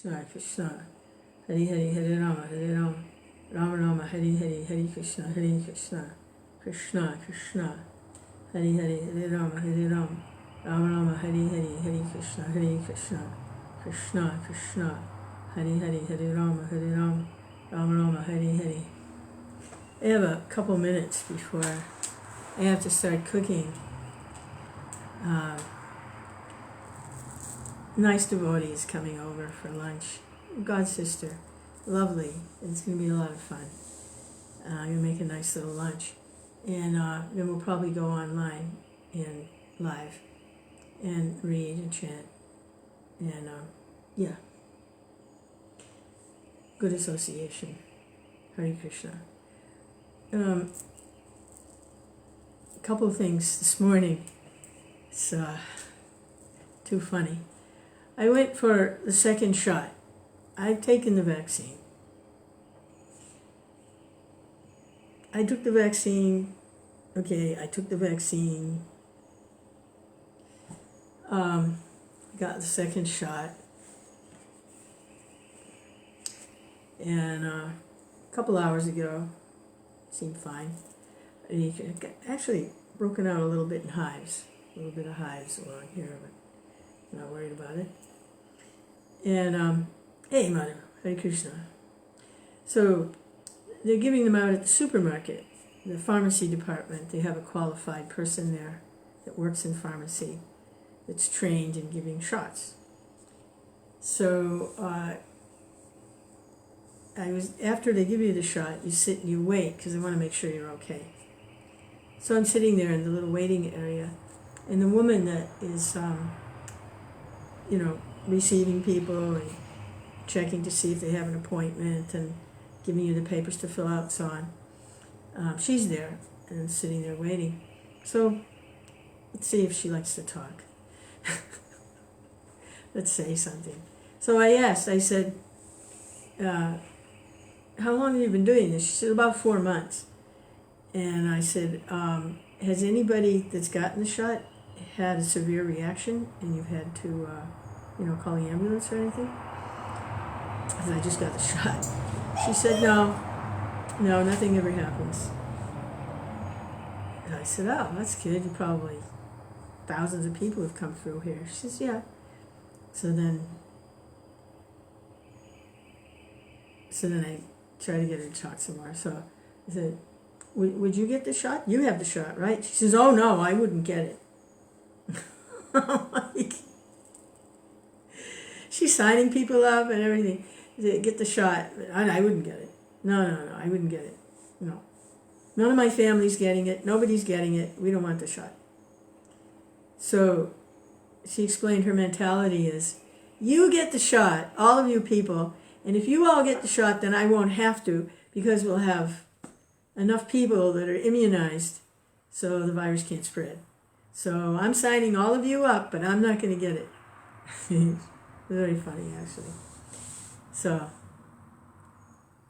Krishna Krishna, Hare Hare, Hare Rama, Hare Rama, Rama Rama, Hare Hare, Hare Krishna, Hare Krishna, Krishna Krishna, Hare Hare, Hare Rama, Hare Rama, Rama Rama, Hare Hare, Hare Krishna, Hare Krishna, Krishna Krishna, Hare Hare, Hare Rama, Hare Rama, Rama Rama, Hare Hare. I have a couple minutes before I have to start cooking. Nice devotee is coming over for lunch. God's sister. Lovely. It's going to be a lot of fun. I'm going to make a nice little lunch. And then we'll probably go online and live and read and chant. And yeah. Good association. Hare Krishna. A couple of things this morning. It's too funny. I went for the second shot. I've taken the vaccine. I took the vaccine. Okay, I took the vaccine. Got the second shot. And a couple hours ago, seemed fine. I got actually broken out a little bit in hives. A little bit of hives along here, but not worried about it. And, hey, Madhu, Hare Krishna. So, they're giving them out at the supermarket, the pharmacy department. They have a qualified person there that works in pharmacy that's trained in giving shots. So, after they give you the shot, you sit and you wait because they want to make sure you're okay. So I'm sitting there in the little waiting area, and the woman that is, receiving people and checking to see if they have an appointment and giving you the papers to fill out and so on, she's there and sitting there waiting. So let's see if she likes to talk. Let's say something. So I asked, I said, how long have you been doing this? She said, about 4 months. And I said, has anybody that's gotten the shot had a severe reaction and you've had to, call the ambulance or anything? I said, I just got the shot. She said, no, nothing ever happens. And I said, oh, that's good. You probably, thousands of people have come through here. She says, yeah. So then I tried to get her to talk some more. So I said, would you get the shot? You have the shot, right? She says, oh no, I wouldn't get it. Like, she's signing people up and everything. Get the shot. I wouldn't get it. No, I wouldn't get it. No. None of my family's getting it. Nobody's getting it. We don't want the shot. So she explained her mentality is, you get the shot, all of you people, and if you all get the shot, then I won't have to, because we'll have enough people that are immunized so the virus can't spread. So I'm signing all of you up, but I'm not going to get it. Very funny, actually. So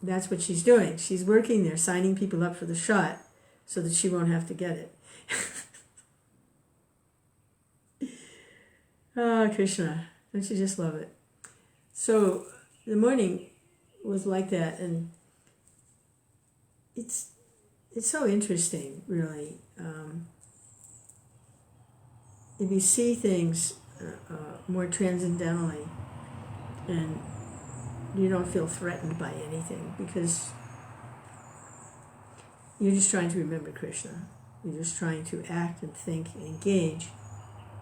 that's what she's doing. She's working there, signing people up for the shot so that she won't have to get it. Ah, Krishna. Don't you just love it? So the morning was like that, and it's so interesting, really. If you see things more transcendentally, and you don't feel threatened by anything, because you're just trying to remember Krishna. You're just trying to act and think and engage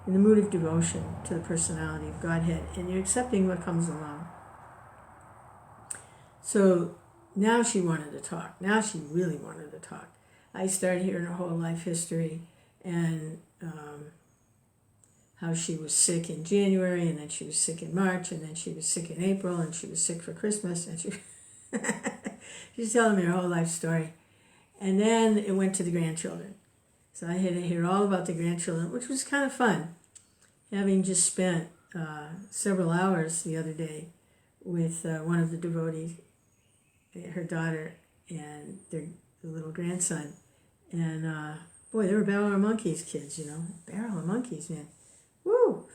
in the mood of devotion to the personality of Godhead, and you're accepting what comes along. So now she wanted to talk. Now she really wanted to talk. I started hearing her whole life history, and how she was sick in January, and then she was sick in March, and then she was sick in April, and she was sick for Christmas, and she's telling me her whole life story. And then it went to the grandchildren. So I had to hear all about the grandchildren, which was kind of fun, having just spent several hours the other day with one of the devotees, her daughter, and their little grandson. And boy, they were Barrel of Monkeys kids, Barrel of Monkeys, man. Woo!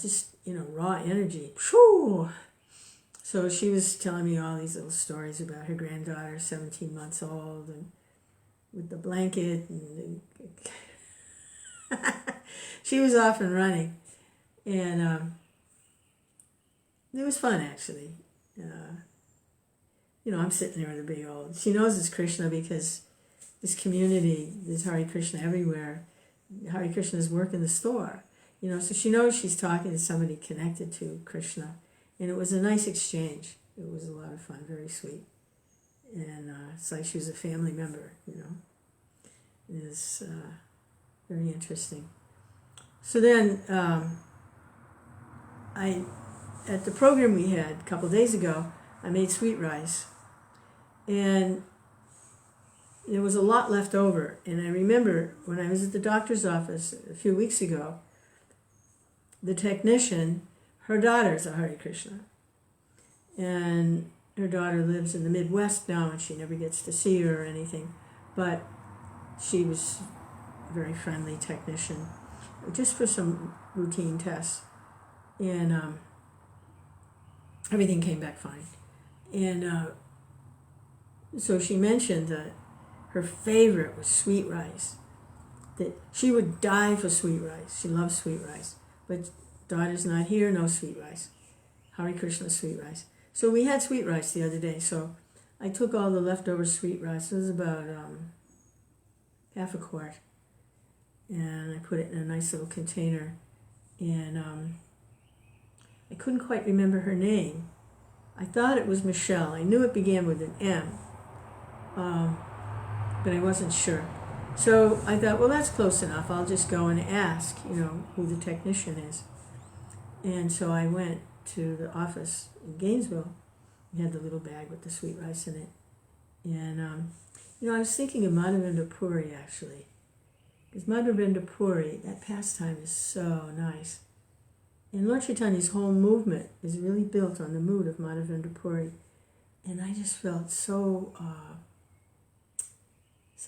just, raw energy. Phew! So she was telling me all these little stories about her granddaughter, 17 months old, and with the blanket, and she was off and running. And it was fun, actually. I'm sitting there with a big old... She knows it's Krishna because this community, there's Hare Krishna everywhere. Hare Krishna's work in the store. So she knows she's talking to somebody connected to Krishna. And it was a nice exchange. It was a lot of fun, very sweet. And it's like she was a family member, It was very interesting. So then at the program we had a couple of days ago, I made sweet rice. And there was a lot left over. And I remember when I was at the doctor's office a few weeks ago, the technician, her daughter's a Hare Krishna. And her daughter lives in the Midwest now, and she never gets to see her or anything. But she was a very friendly technician, just for some routine tests. And everything came back fine. And so she mentioned that her favorite was sweet rice, that she would die for sweet rice. She loves sweet rice. But daughter's not here, no sweet rice. Hare Krishna sweet rice. So we had sweet rice the other day. So I took all the leftover sweet rice. It was about half a quart. And I put it in a nice little container. And I couldn't quite remember her name. I thought it was Michelle. I knew it began with an M. But I wasn't sure. So I thought, well, that's close enough. I'll just go and ask, who the technician is. And so I went to the office in Gainesville. We had the little bag with the sweet rice in it. And, I was thinking of Madhavendra Puri, actually. Because Madhavendra Puri, that pastime is so nice. And Lord Chaitanya's whole movement is really built on the mood of Madhavendra Puri. And I just felt so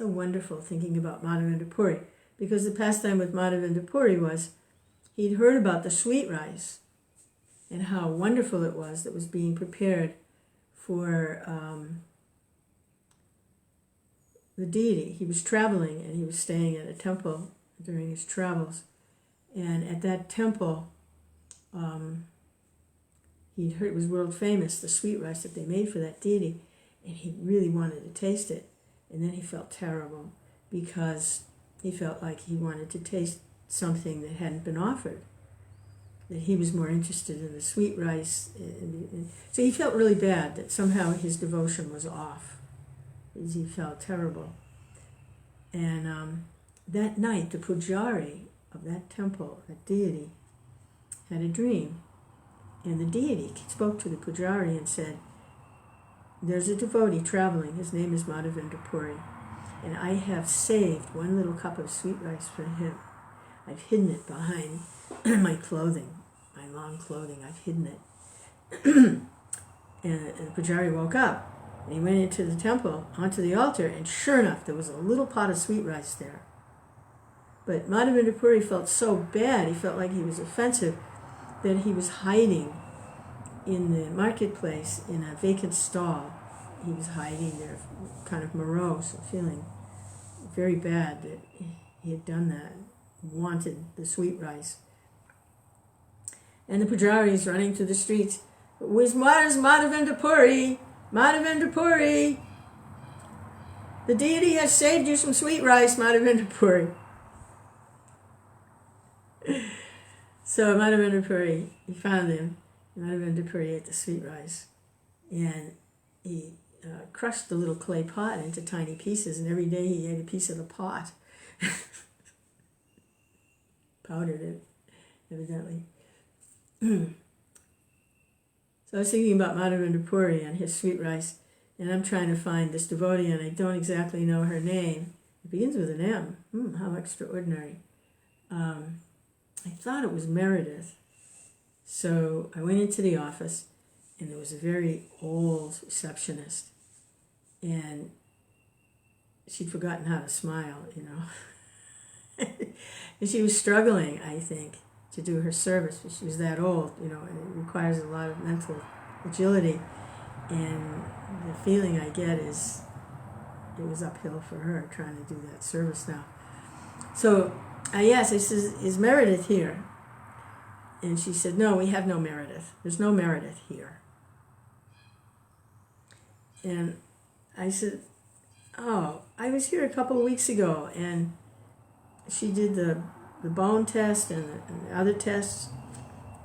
wonderful thinking about Madhavendra Puri. Because the pastime with Madhavendra Puri was, he'd heard about the sweet rice and how wonderful it was that was being prepared for the deity. He was traveling and he was staying at a temple during his travels. And at that temple, he'd heard it was world famous, the sweet rice that they made for that deity. And he really wanted to taste it. And then he felt terrible because he felt like he wanted to taste something that hadn't been offered, that he was more interested in the sweet rice. So he felt really bad that somehow his devotion was off. He felt terrible. And that night, the pujari of that temple, that deity, had a dream. And the deity spoke to the pujari and said, there's a devotee traveling. His name is Madhavendra Puri. And I have saved one little cup of sweet rice for him. I've hidden it behind my clothing, my long clothing. I've hidden it. And the pujari woke up. And he went into the temple, onto the altar, and sure enough, there was a little pot of sweet rice there. But Madhavendra Puri felt so bad, he felt like he was offensive, that he was hiding in the marketplace in a vacant stall. He was hiding there, kind of morose, feeling very bad that he had done that, wanted the sweet rice. And the pujari is running through the streets. Where's Madhavendra Puri? Madhavendra Puri! The deity has saved you some sweet rice, Madhavendra Puri. So Madhavendra Puri, he found him. Madhavendra Puri ate the sweet rice. And he crushed the little clay pot into tiny pieces, and every day he ate a piece of the pot. Powdered it, evidently. So I was thinking about Madhavendra Puri and his sweet rice, and I'm trying to find this devotee, and I don't exactly know her name. It begins with an M. How extraordinary. I thought it was Meredith. So I went into the office, and there was a very old receptionist, and she'd forgotten how to smile, And she was struggling, I think, to do her service. She was that old, and it requires a lot of mental agility. And the feeling I get is it was uphill for her trying to do that service now. So I asked, I said, is Meredith here? And she said, no, we have no Meredith. There's no Meredith here. And I said, oh, I was here a couple of weeks ago, and she did the bone test and the other tests,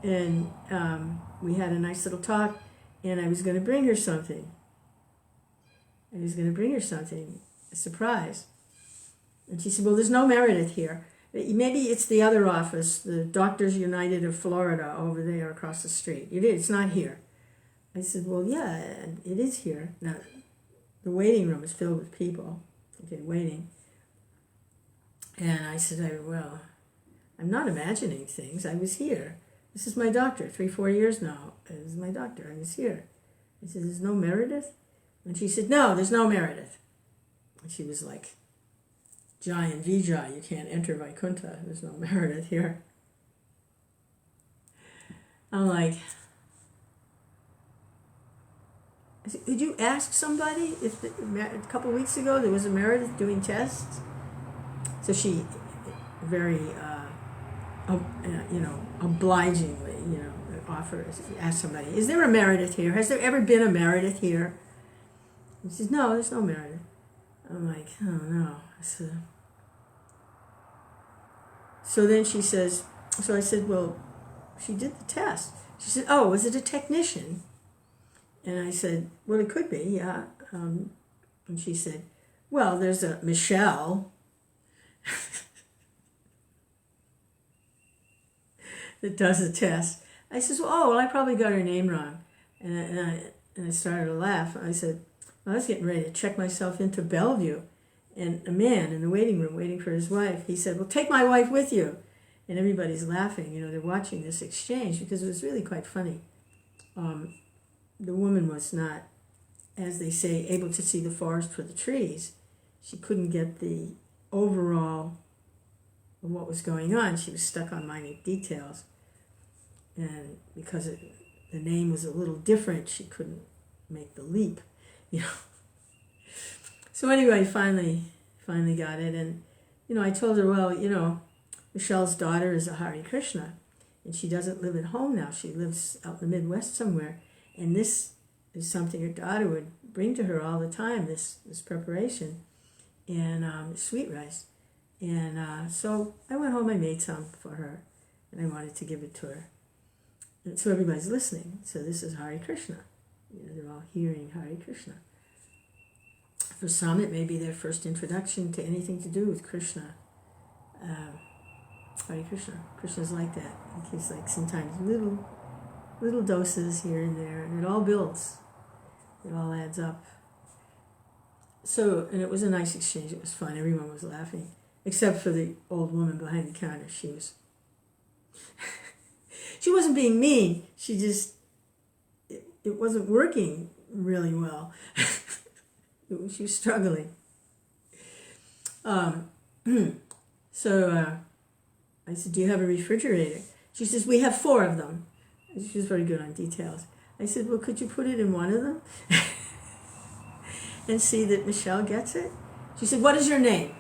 and we had a nice little talk, and I was going to bring her something. A surprise. And she said, well, there's no Meredith here. Maybe it's the other office, the Doctors United of Florida over there across the street. It's not here. I said, well, yeah, it is here. Now, the waiting room is filled with people, waiting. And I said, well, I'm not imagining things. I was here. This is my doctor, 3-4 years now. This is my doctor. I was here. I said, there's no Meredith? And she said, no, there's no Meredith. And she was like, Jai and Vijay, you can't enter Vaikuntha. There's no Meredith here. I'm like, I said, did you ask somebody if a couple of weeks ago there was a Meredith doing tests? So she very, obligingly, asked somebody, is there a Meredith here? Has there ever been a Meredith here? And she says, no, there's no Meredith. I'm like, oh no. So then she says, so I said, well, she did the test. She said, oh, was it a technician? And I said, well, it could be, yeah. And she said, well, there's a Michelle that does the test. I says, well, I probably got her name wrong. And I started to laugh. I said, well, I was getting ready to check myself into Bellevue. And a man in the waiting room waiting for his wife, he said, well, take my wife with you. And everybody's laughing. They're watching this exchange because it was really quite funny. The woman was not, as they say, able to see the forest for the trees. She couldn't get the overall of what was going on. She was stuck on minute details. And because the name was a little different, she couldn't make the leap, So anyway, finally got it. And, I told her, well, Michelle's daughter is a Hare Krishna. And she doesn't live at home now. She lives out in the Midwest somewhere. And this is something her daughter would bring to her all the time, this preparation. And sweet rice. And so I went home, I made some for her. And I wanted to give it to her. And so everybody's listening. So this is Hare Krishna. They're all hearing Hare Krishna. For some, it may be their first introduction to anything to do with Krishna. Hare Krishna. Krishna's like that. He's like sometimes little doses here and there, and it all builds. It all adds up. So, and it was a nice exchange. It was fun. Everyone was laughing, except for the old woman behind the counter. She was... she wasn't being mean. She just... It wasn't working really well. She was struggling. So I said, do you have a refrigerator? She says, we have 4 of them. She was very good on details. I said, well, could you put it in one of them? And see that Michelle gets it? She said, what is your name?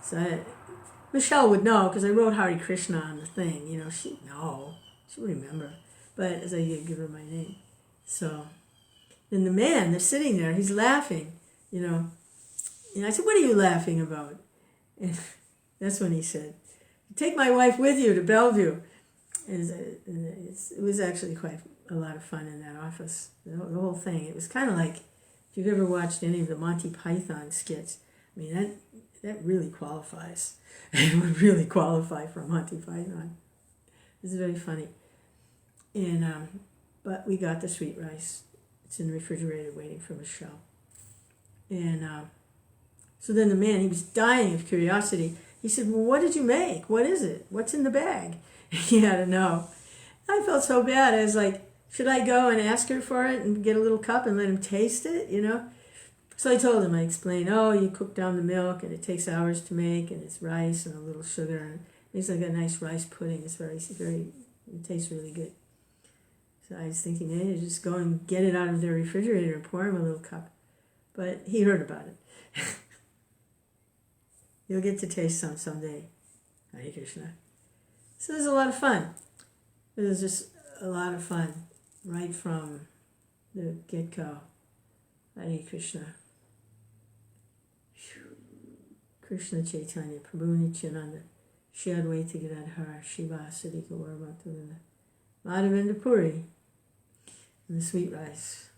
So Michelle would know because I wrote Hare Krishna on the thing. She'd know. She would remember. But as I give her my name. So then the man, they're sitting there, he's laughing, And I said, what are you laughing about? And that's when he said, take my wife with you to Bellevue. And it was actually quite a lot of fun in that office. The whole thing. It was kind of like, if you've ever watched any of the Monty Python skits, I mean, that really qualifies. It would really qualify for Monty Python. It's very funny. And but we got the sweet rice. It's in the refrigerator waiting for Michelle. And so then the man, he was dying of curiosity. He said, well, what did you make? What is it? What's in the bag? He had to know. I felt so bad. I was like, should I go and ask her for it and get a little cup and let him taste it, So I told him, I explained, you cook down the milk and it takes hours to make and it's rice and a little sugar Makes like a nice rice pudding. It's it tastes really good. So I was thinking, hey, just go and get it out of the refrigerator and pour him a little cup. But he heard about it. You'll get to taste some someday. Hare Krishna. So there's a lot of fun. There's just a lot of fun right from the get-go. Hare Krishna. Krishna Chaitanya, Prabhu Nityananda, Shri Advaita Gadadhara, Shiva Sadi Gaur Bhaktivinoda, Madhavinda Puri, and the sweet rice.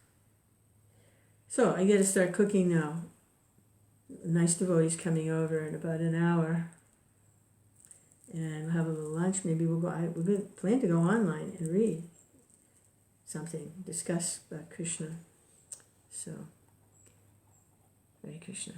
So I got to start cooking now. A nice devotee's coming over in about an hour, and we'll have a little lunch. Maybe we'll go. We plan to go online and read something, discuss about Krishna. So, Hare Krishna.